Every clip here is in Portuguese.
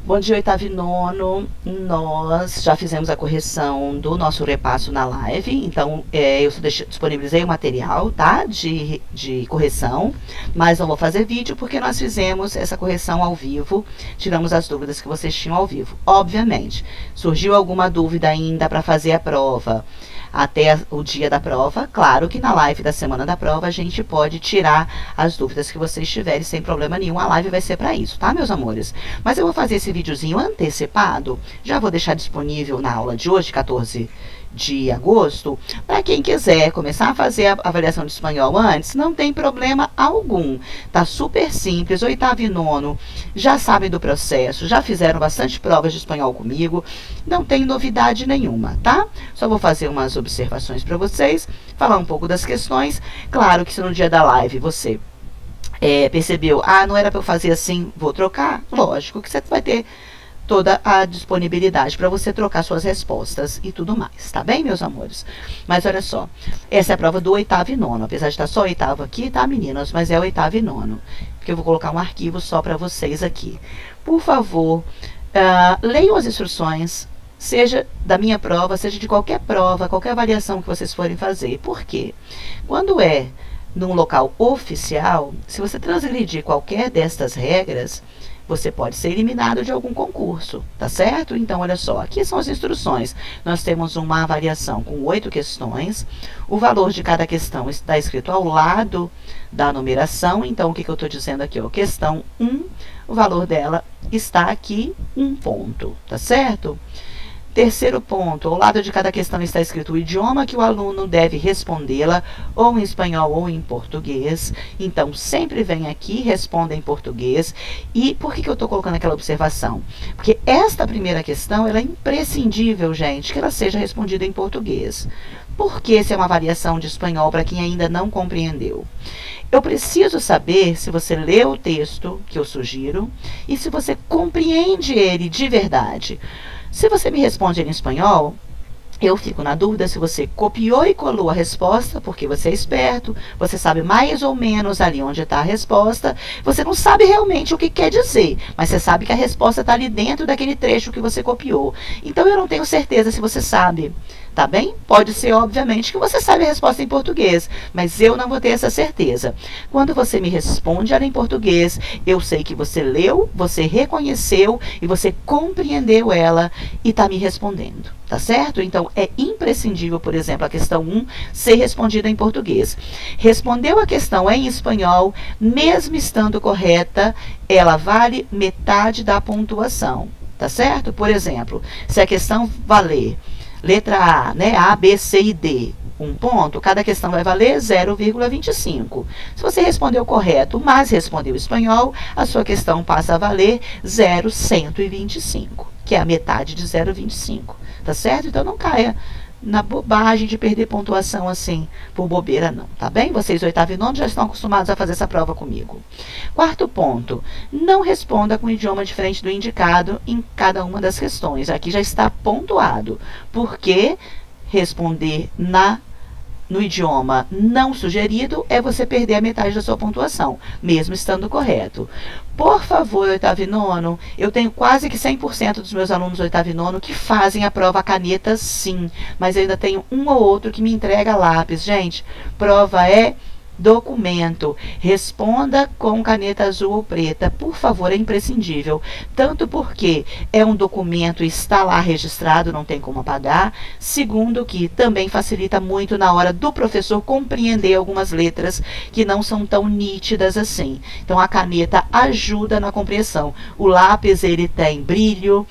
Bom dia, oitavo e nono. Nós já fizemos a correção do nosso repasso na live, então eu disponibilizei o material, tá? De correção, mas não vou fazer vídeo porque nós fizemos essa correção ao vivo, tiramos as dúvidas que vocês tinham ao vivo. Obviamente, surgiu alguma dúvida ainda para fazer a prova até o dia da prova, claro que na live da semana da prova a gente pode tirar as dúvidas que vocês tiverem sem problema nenhum, a live vai ser para isso, tá, meus amores? Mas eu vou fazer esse videozinho antecipado, já vou deixar disponível na aula de hoje, 14 de agosto, para quem quiser começar a fazer a avaliação de espanhol antes, não tem problema algum, tá super simples, oitavo e nono já sabem do processo, já fizeram bastante provas de espanhol comigo, não tem novidade nenhuma, tá? Só vou fazer umas observações para vocês, falar um pouco das questões, claro que se no dia da live você percebeu, não era para eu fazer assim, vou trocar, lógico que você vai ter toda a disponibilidade para você trocar suas respostas e tudo mais, tá bem, meus amores? Mas olha só, essa é a prova do oitavo e nono, apesar de estar só oitavo aqui, tá, meninas? Mas é oitavo e nono, porque eu vou colocar um arquivo só para vocês aqui. Por favor, leiam as instruções, seja da minha prova, seja de qualquer prova, qualquer avaliação que vocês forem fazer. Por quê? Quando é num local oficial, se você transgredir qualquer destas regras, você pode ser eliminado de algum concurso, tá certo? Então, olha só, aqui são as instruções. Nós temos uma avaliação com 8 questões. O valor de cada questão está escrito ao lado da numeração. Então, o que eu estou dizendo aqui? Ó, questão 1, o valor dela está aqui, 1 ponto, tá certo? Terceiro ponto, ao lado de cada questão está escrito o idioma que o aluno deve respondê-la, ou em espanhol ou em português. Então, sempre vem aqui, responda em português. E por que eu estou colocando aquela observação? Porque esta primeira questão, ela é imprescindível, gente, que ela seja respondida em português. Porque essa é uma avaliação de espanhol para quem ainda não compreendeu. Eu preciso saber se você leu o texto que eu sugiro e se você compreende ele de verdade. Se você me responde em espanhol, eu fico na dúvida se você copiou e colou a resposta, porque você é esperto, você sabe mais ou menos ali onde está a resposta, você não sabe realmente o que quer dizer, mas você sabe que a resposta está ali dentro daquele trecho que você copiou. Então, eu não tenho certeza se você sabe, tá bem? Pode ser, obviamente, que você sabe a resposta em português, mas eu não vou ter essa certeza. Quando você me responde ela em português, eu sei que você leu, você reconheceu e você compreendeu ela e está me respondendo, tá certo? Então, é imprescindível, por exemplo, a questão 1 ser respondida em português. Respondeu a questão em espanhol, mesmo estando correta, ela vale metade da pontuação, tá certo? Por exemplo, se a questão valer letra A, né? A, B, C e D, 1 ponto, cada questão vai valer 0,25. Se você respondeu correto, mas respondeu espanhol, a sua questão passa a valer 0,125, que é a metade de 0,25, tá certo? Então, não caia na bobagem de perder pontuação assim, por bobeira não, tá bem? Vocês, oitavo e nono, já estão acostumados a fazer essa prova comigo. Quarto ponto, não responda com idioma diferente do indicado em cada uma das questões. Aqui já está pontuado, porque responder no idioma não sugerido é você perder a metade da sua pontuação, mesmo estando correto. Por favor, oitavo e nono, eu tenho quase que 100% dos meus alunos oitavo e nono que fazem a prova caneta sim, mas eu ainda tenho um ou outro que me entrega lápis. Gente, prova é documento, responda com caneta azul ou preta, por favor, é imprescindível, tanto porque é um documento e está lá registrado, não tem como apagar, segundo que também facilita muito na hora do professor compreender algumas letras que não são tão nítidas assim, então a caneta ajuda na compreensão, o lápis ele tem brilho,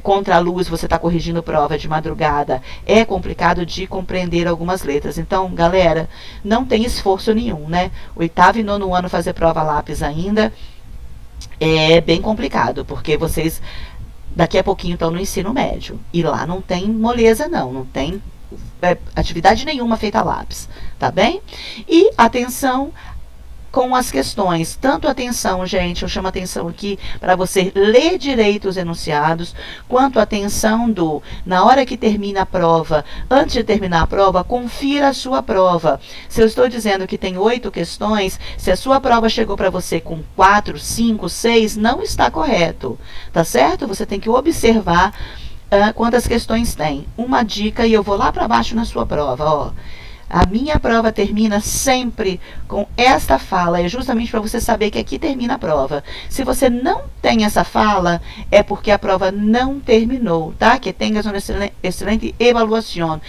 contra a luz, você está corrigindo prova de madrugada, é complicado de compreender algumas letras. Então, galera, não tem esforço nenhum, né? Oitavo e nono ano fazer prova lápis ainda é bem complicado, porque vocês daqui a pouquinho estão no ensino médio, e lá não tem moleza não tem atividade nenhuma feita a lápis, tá bem? E, atenção, com as questões. Tanto atenção, gente, eu chamo atenção aqui para você ler direito os enunciados, quanto atenção na hora que termina a prova, antes de terminar a prova, confira a sua prova. Se eu estou dizendo que tem 8 questões, se a sua prova chegou para você com 4, 5, 6, não está correto, tá certo? Você tem que observar quantas questões tem. Uma dica, e eu vou lá para baixo na sua prova, ó. A minha prova termina sempre com esta fala, é justamente para você saber que aqui termina a prova. Se você não tem essa fala, é porque a prova não terminou, tá? Que tenhas uma excelente avaliação.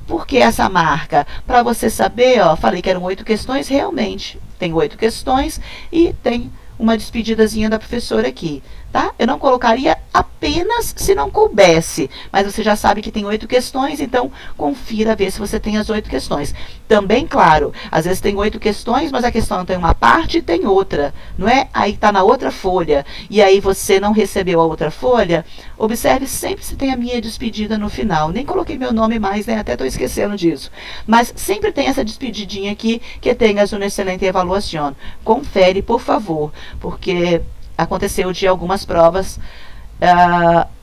Por que essa marca? Para você saber, ó, falei que eram 8 questões, realmente tem 8 questões e tem uma despedidazinha da professora aqui, tá? Eu não colocaria apenas se não coubesse, mas você já sabe que tem 8 questões, então confira, ver se você tem as 8 questões. Também, claro, às vezes tem 8 questões, mas a questão tem uma parte e tem outra, não é? Aí está na outra folha, e aí você não recebeu a outra folha, observe sempre se tem a minha despedida no final. Nem coloquei meu nome mais, né? Até estou esquecendo disso. Mas sempre tem essa despedidinha aqui, que tenhas uma excelente avaliação. Confere, por favor, porque aconteceu de algumas provas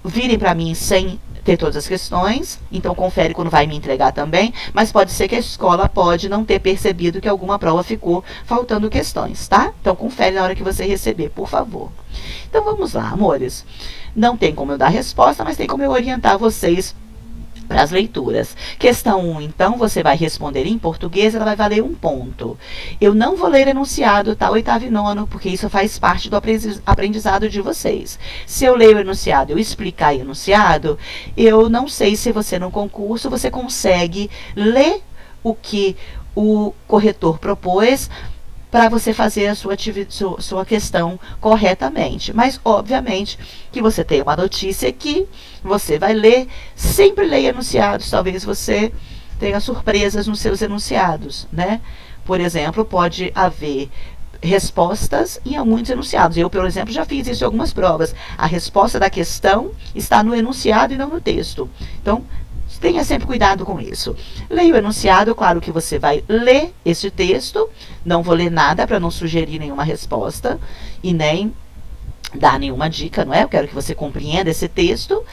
virem para mim sem ter todas as questões, então confere quando vai me entregar também, mas pode ser que a escola pode não ter percebido que alguma prova ficou faltando questões, tá? Então confere na hora que você receber, por favor. Então vamos lá, amores. Não tem como eu dar resposta, mas tem como eu orientar vocês para as leituras. Questão 1, então, você vai responder em português, ela vai valer 1 ponto. Eu não vou ler enunciado, tá? 8º e 9º, porque isso faz parte do aprendizado de vocês. Se eu leio o enunciado, eu explicar o enunciado, eu não sei se você no concurso, você consegue ler o que o corretor propôs, para você fazer a sua questão corretamente. Mas, obviamente, que você tem uma notícia que você vai ler, sempre leia enunciados, talvez você tenha surpresas nos seus enunciados, né? Por exemplo, pode haver respostas em muitos enunciados. Eu, por exemplo, já fiz isso em algumas provas. A resposta da questão está no enunciado e não no texto. Então, tenha sempre cuidado com isso. Leia o enunciado, claro que você vai ler esse texto. Não vou ler nada para não sugerir nenhuma resposta e nem dar nenhuma dica, não é? Eu quero que você compreenda esse texto,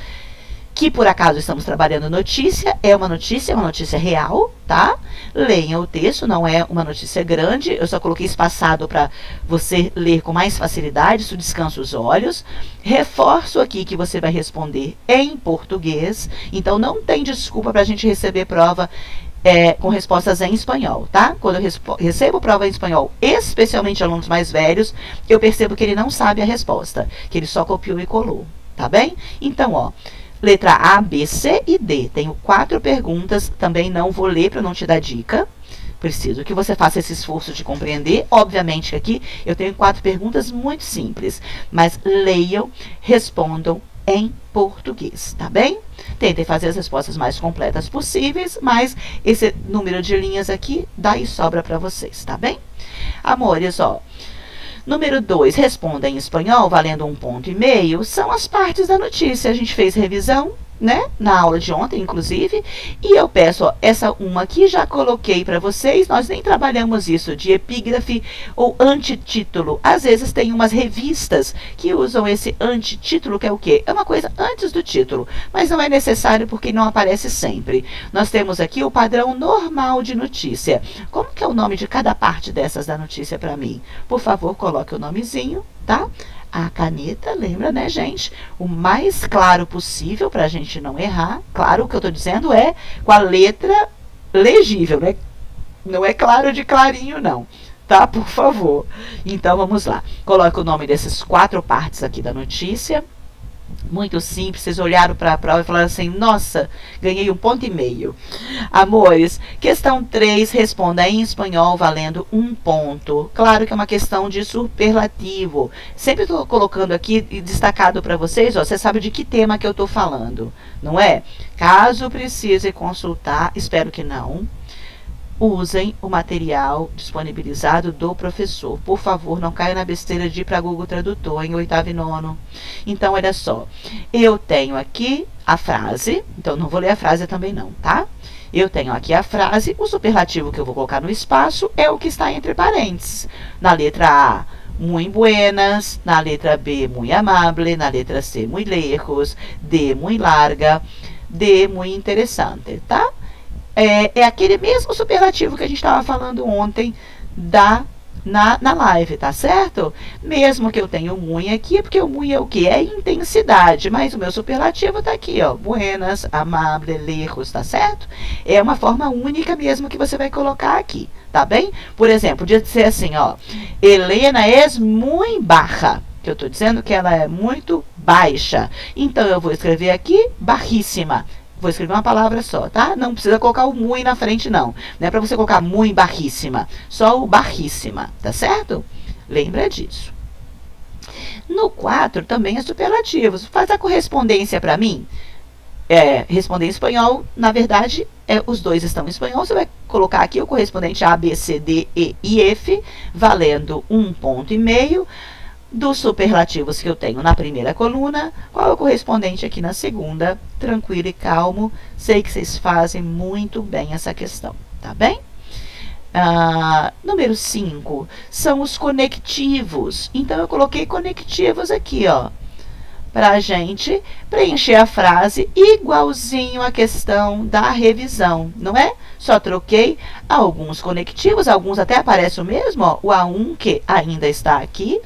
que por acaso estamos trabalhando notícia, é uma notícia real, tá? Leiam o texto, não é uma notícia grande, eu só coloquei espaçado para você ler com mais facilidade, isso descansa os olhos. Reforço aqui que você vai responder em português, então não tem desculpa para a gente receber prova com respostas em espanhol, tá? Quando eu recebo prova em espanhol, especialmente alunos mais velhos, eu percebo que ele não sabe a resposta, que ele só copiou e colou, tá bem? Então, ó, letra A, B, C e D. Tenho 4 perguntas, também não vou ler para não te dar dica. Preciso que você faça esse esforço de compreender. Obviamente que aqui eu tenho 4 perguntas muito simples, mas leiam, respondam em português, tá bem? Tentem fazer as respostas mais completas possíveis, mas esse número de linhas aqui dá e sobra para vocês, tá bem? Amores, ó. Número 2, responda em espanhol, valendo 1,5 ponto. São as partes da notícia. A gente fez revisão, né? Na aula de ontem, inclusive. E eu peço, ó, essa uma aqui já coloquei para vocês. Nós nem trabalhamos isso de epígrafe ou antitítulo. Às vezes tem umas revistas que usam esse antitítulo, que é o quê? É uma coisa antes do título. Mas não é necessário porque não aparece sempre. Nós temos aqui o padrão normal de notícia. Como que é o nome de cada parte dessas da notícia para mim? Por favor, coloque o nomezinho, tá? A caneta, lembra, né, gente? O mais claro possível para a gente não errar. Claro, o que eu estou dizendo é com a letra legível, né? Não é claro de clarinho, não. Tá? Por favor. Então, vamos lá. Coloque o nome dessas 4 partes aqui da notícia. Muito simples, vocês olharam para a prova e falaram assim, nossa, ganhei 1,5 ponto. Amores, questão 3, responda em espanhol, valendo 1 ponto. Claro que é uma questão de superlativo. Sempre estou colocando aqui destacado para vocês, ó, você sabe de que tema que eu estou falando, não é? Caso precise consultar, espero que não, usem o material disponibilizado do professor. Por favor, não caia na besteira de ir para Google Tradutor em 8º e 9º. Então, olha só. Eu tenho aqui a frase. Então, não vou ler a frase também não, tá? Eu tenho aqui a frase, o superlativo que eu vou colocar no espaço é o que está entre parênteses. Na letra A, muy buenas, na letra B, muy amable, na letra C, muy lejos, D, muy larga, D, muy interessante, tá? É aquele mesmo superlativo que a gente estava falando ontem na live, tá certo? Mesmo que eu tenha o muy aqui, porque o muy é o que? É intensidade, mas o meu superlativo tá aqui, ó, buenas, amable, lejos, tá certo? É uma forma única mesmo que você vai colocar aqui, tá bem? Por exemplo, podia dizer assim, ó, Helena es muy baja, que eu estou dizendo que ela é muito baixa. Então, eu vou escrever aqui, bajíssima. Vou escrever uma palavra só, tá? Não precisa colocar o muy na frente, não. Não é para você colocar muy barríssima. Só o barríssima, tá certo? Lembra disso. No 4 também é superlativos. Faz a correspondência para mim. Responder em espanhol, na verdade, os dois estão em espanhol. Você vai colocar aqui o correspondente A, B, C, D, E e F, valendo 1,5 ponto. Dos superlativos que eu tenho na primeira coluna, qual é o correspondente aqui na segunda? Tranquilo e calmo. Sei que vocês fazem muito bem essa questão, tá bem? Número 5 são os conectivos. Então, eu coloquei conectivos aqui, ó, para a gente preencher a frase igualzinho à questão da revisão, não é? Só troquei alguns conectivos, alguns até aparecem o mesmo, ó, o A1 que ainda está aqui.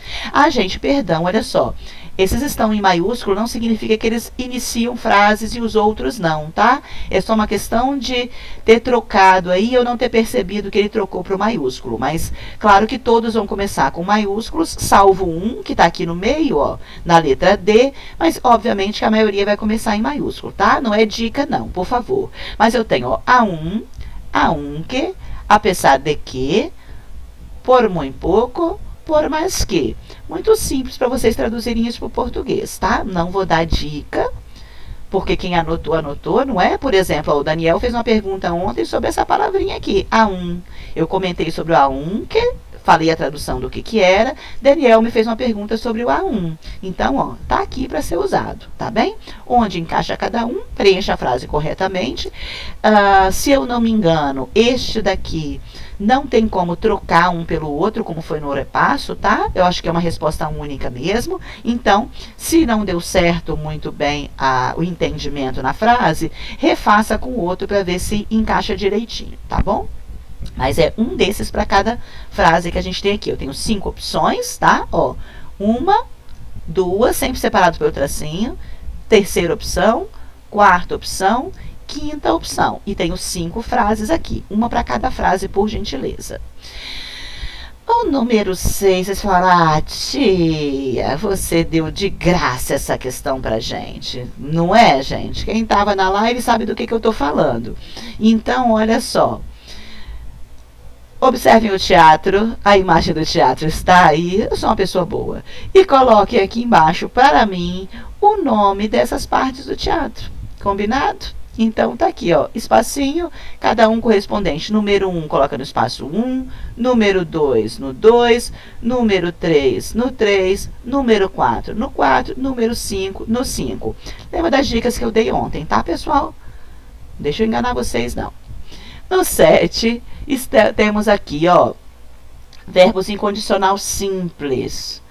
Perdão, olha só. Esses estão em maiúsculo, não significa que eles iniciam frases e os outros não, tá? É só uma questão de ter trocado aí, eu não ter percebido que ele trocou para o maiúsculo. Mas, claro que todos vão começar com maiúsculos, salvo um, que está aqui no meio, ó, na letra D. Mas, obviamente, que a maioria vai começar em maiúsculo, tá? Não é dica, não, por favor. Mas eu tenho, ó, A1 que, apesar de que, por muito pouco, por mais que. Muito simples para vocês traduzirem isso para o português, tá? Não vou dar dica, porque quem anotou, anotou, não é? Por exemplo, ó, o Daniel fez uma pergunta ontem sobre essa palavrinha aqui, A1. Eu comentei sobre o A1, que falei a tradução do que era. Daniel me fez uma pergunta sobre o A1. Então, ó, tá aqui para ser usado, tá bem? Onde encaixa cada um, preencha a frase corretamente. Se eu não me engano, este daqui não tem como trocar um pelo outro, como foi no repasso, tá? Eu acho que é uma resposta única mesmo. Então, se não deu certo muito bem o entendimento na frase, refaça com o outro para ver se encaixa direitinho, tá bom? Mas é um desses para cada frase que a gente tem aqui. Eu tenho 5 opções, tá? Ó, 1, 2, sempre separado pelo tracinho. Terceira opção, quarta opção, quinta opção. E tenho 5 frases aqui, uma para cada frase, por gentileza. O número 6, vocês falaram, tia, você deu de graça essa questão pra gente. Não é, gente? Quem estava na live sabe do que eu tô falando. Então, olha só. Observem o teatro, a imagem do teatro está aí, eu sou uma pessoa boa. E coloquem aqui embaixo, para mim, o nome dessas partes do teatro. Combinado? Então, tá aqui, ó, espacinho, cada um correspondente. Número 1 coloca no espaço 1, número 2 no 2, número 3 no 3, número 4 no 4, número 5 no 5. Lembra das dicas que eu dei ontem, tá, pessoal? Deixa eu enganar vocês, não. No 7, temos aqui, ó, verbos em condicional simples.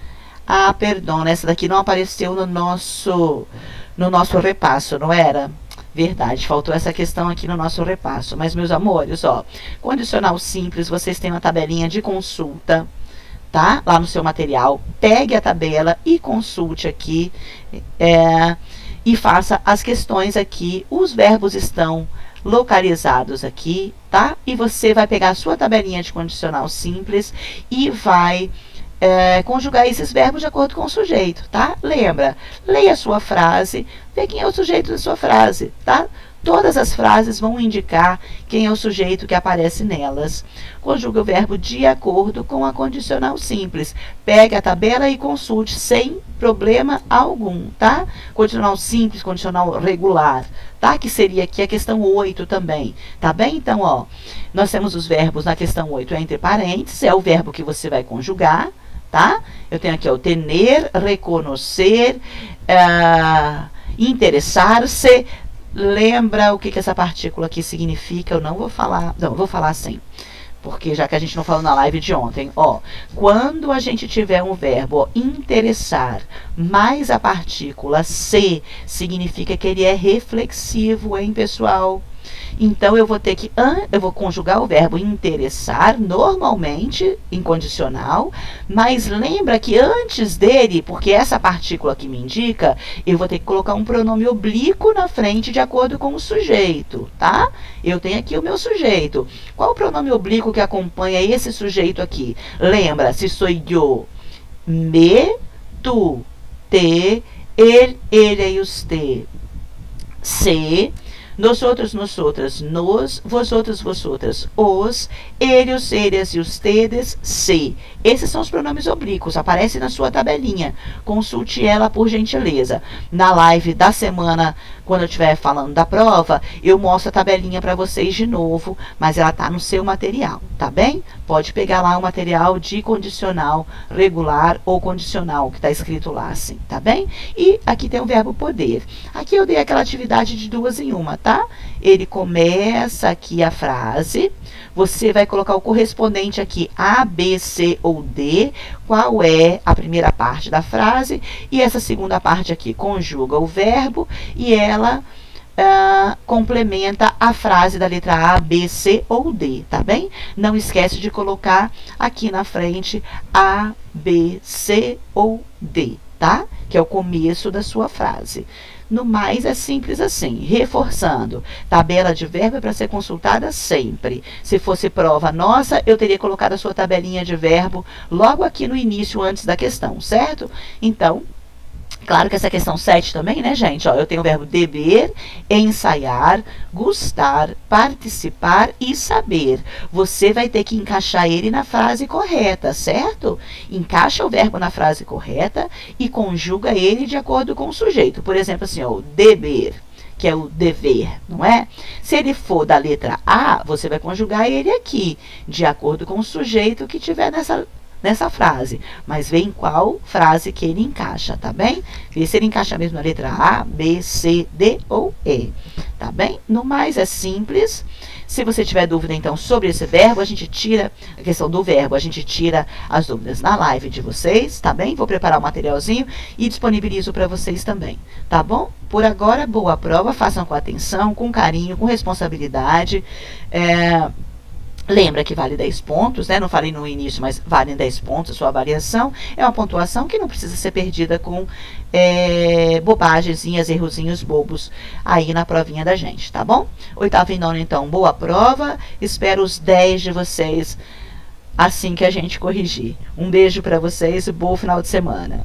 Perdão, essa daqui não apareceu no nosso repasso, não era? Verdade, faltou essa questão aqui no nosso repasso. Mas, meus amores, ó, condicional simples, vocês têm uma tabelinha de consulta, tá? Lá no seu material. Pegue a tabela e consulte aqui. E faça as questões aqui. Os verbos estão localizados aqui, tá? E você vai pegar a sua tabelinha de condicional simples e vai conjugar esses verbos de acordo com o sujeito, tá? Lembra, leia a sua frase, vê quem é o sujeito da sua frase, tá? Todas as frases vão indicar quem é o sujeito que aparece nelas. Conjuga o verbo de acordo com a condicional simples. Pegue a tabela e consulte sem problema algum, tá? Condicional simples, condicional regular, tá? Que seria aqui a questão 8 também, tá bem? Então, ó, nós temos os verbos na questão 8 entre parênteses, é o verbo que você vai conjugar, tá? Eu tenho aqui, ó, tener, reconocer, interessar-se. lembra o que essa partícula aqui significa? Eu não vou falar, não, eu vou falar assim. Porque já que a gente não falou na live de ontem, ó, quando a gente tiver um verbo ó, interessar mais a partícula se, significa que ele é reflexivo, hein, pessoal? Então, eu vou conjugar o verbo interessar, normalmente, em condicional, mas lembra que antes dele, porque essa partícula que me indica, eu vou ter que colocar um pronome oblíquo na frente de acordo com o sujeito, tá? Eu tenho aqui o meu sujeito. Qual o pronome oblíquo que acompanha esse sujeito aqui? Lembra, se sou eu, me, tu, te, ele e usted. Se, nosotros, nosotras, nos, vosotros, vosotras, os, eles, eles e ustedes, se. Esses são os pronomes oblíquos, aparece na sua tabelinha. Consulte ela por gentileza. Na live da semana, quando eu estiver falando da prova, eu mostro a tabelinha para vocês de novo, mas ela está no seu material, tá bem? Pode pegar lá o material de condicional regular ou condicional, que está escrito lá assim, tá bem? E aqui tem o verbo poder. Aqui eu dei aquela atividade de 2 em 1, tá? Ele começa aqui a frase, você vai colocar o correspondente aqui A, B, C ou D, qual é a primeira parte da frase, e essa segunda parte aqui conjuga o verbo e ela complementa a frase da letra A, B, C ou D, tá bem? Não esquece de colocar aqui na frente A, B, C ou D, tá? Que é o começo da sua frase. No mais, é simples assim, reforçando. Tabela de verbo é para ser consultada sempre. Se fosse prova nossa, eu teria colocado a sua tabelinha de verbo logo aqui no início, antes da questão, certo? Então, claro que essa questão 7 também, né, gente? Ó, eu tenho o verbo dever, ensaiar, gostar, participar e saber. Você vai ter que encaixar ele na frase correta, certo? Encaixa o verbo na frase correta e conjuga ele de acordo com o sujeito. Por exemplo, assim, ó, dever, que é o dever, não é? Se ele for da letra A, você vai conjugar ele aqui, de acordo com o sujeito que tiver nessa frase, mas vê em qual frase que ele encaixa, tá bem? Vê se ele encaixa mesmo na letra A, B, C, D ou E, tá bem? No mais, é simples. Se você tiver dúvida, então, sobre esse verbo, a gente tira, a questão do verbo, a gente tira as dúvidas na live de vocês, tá bem? Vou preparar o materialzinho e disponibilizo para vocês também, tá bom? Por agora, boa prova, façam com atenção, com carinho, com responsabilidade. Lembra que vale 10 pontos, né? Não falei no início, mas vale 10 pontos a sua avaliação. É uma pontuação que não precisa ser perdida com bobagenzinhas, errozinhos bobos aí na provinha da gente, tá bom? 8º e 9º, então, boa prova. Espero os 10 de vocês assim que a gente corrigir. Um beijo para vocês e bom final de semana.